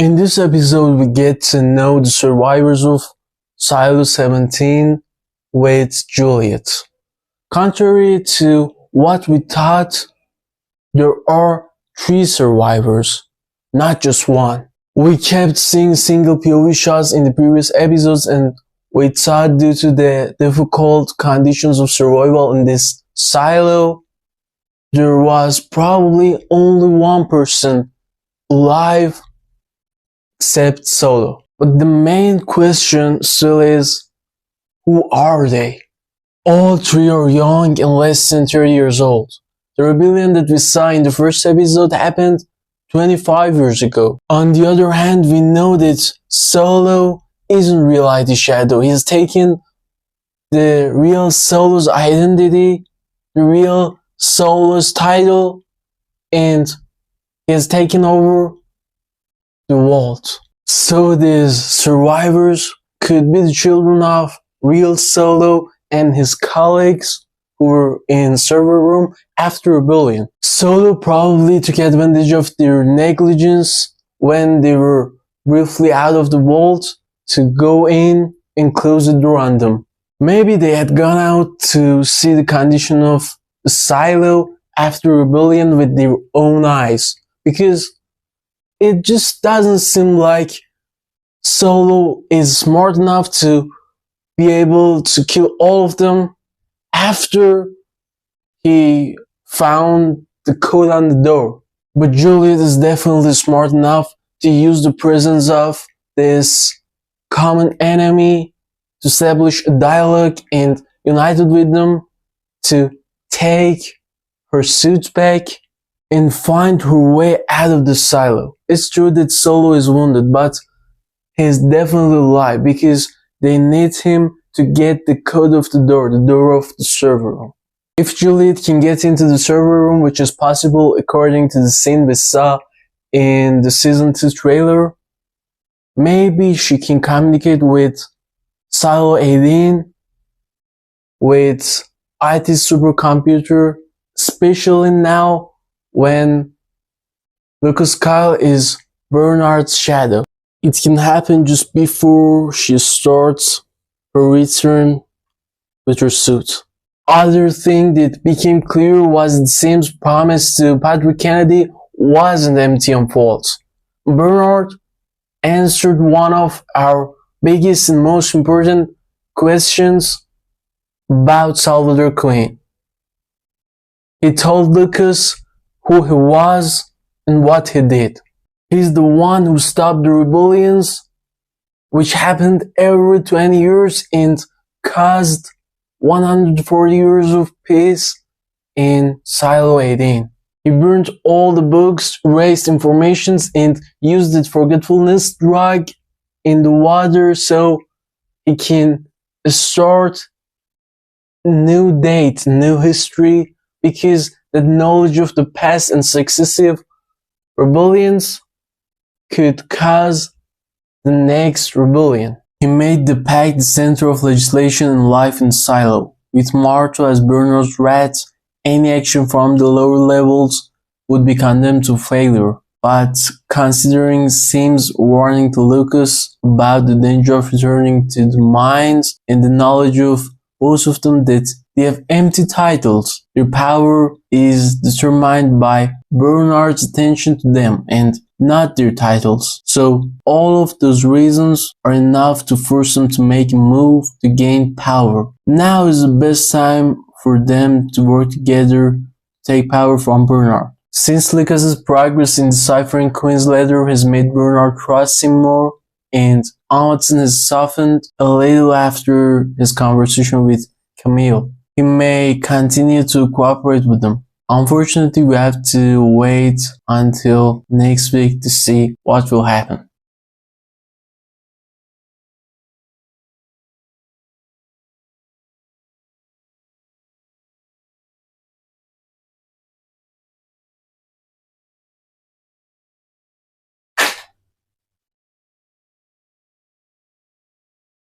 In this episode, we get to know the survivors of Silo 17 with Juliet. Contrary to what we thought, there are 3 survivors, not just one. We kept seeing single POV shots in the previous episodes, and we thought due to the difficult conditions of survival in this silo, there was probably only one person alive except Solo. But the main question still is, who are they? All 3 are young and less than 30 years old. The rebellion that we saw in the first episode happened 25 years ago. On the other hand, we know that Solo isn't really the Shadow. He has taken the real Solo's identity, the real Solo's title, and he has taken over the world. So these survivors could be the children of real Solo and his colleagues who were in server room after rebellion. Solo probably took advantage of their negligence when they were briefly out of the vault to go in and close the door on them. Maybe they had gone out to see the condition of the silo after rebellion with their own eyes, because it just doesn't seem like Solo is smart enough to be able to kill all of them after he found the code on the door. But Juliet is definitely smart enough to use the presence of this common enemy to establish a dialogue and united with them to take her suits back and find her way out of the silo. It's true that Solo is wounded, but he's definitely alive because they need him to get the code of the door of the server room. If Juliet can get into the server room, which is possible according to the scene we saw in the season 2 trailer, maybe she can communicate with Silo 18, with IT supercomputer, especially now when Lucas Kyle is Bernard's shadow. It can happen just before she starts her return with her suit. Other thing that became clear was that Sam's promise to Patrick Kennedy wasn't empty and false. Bernard answered one of our biggest and most important questions about Salvador Queen. He told Lucas who he was and what he did. He's the one who stopped the rebellions, which happened every 20 years and caused 140 years of peace in Silo 18. He burned all the books, erased informations, and used the forgetfulness drug in the water so he can start new date, new history, because the knowledge of the past and successive rebellions could cause the next rebellion. He made the pact the center of legislation and life in Silo. With Marto as Bernard's rat, any action from the lower levels would be condemned to failure. But considering Sim's warning to Lucas about the danger of returning to the mines and the knowledge of most of them that they have empty titles, their power is determined by Bernard's attention to them and not their titles. So all of those reasons are enough to force them to make a move to gain power. Now is the best time for them to work together to take power from Bernard. Since Lucas's progress in deciphering Queen's letter has made Bernard trust him more, and Amundsen has softened a little after his conversation with Camille, he may continue to cooperate with them. Unfortunately, we have to wait until next week to see what will happen.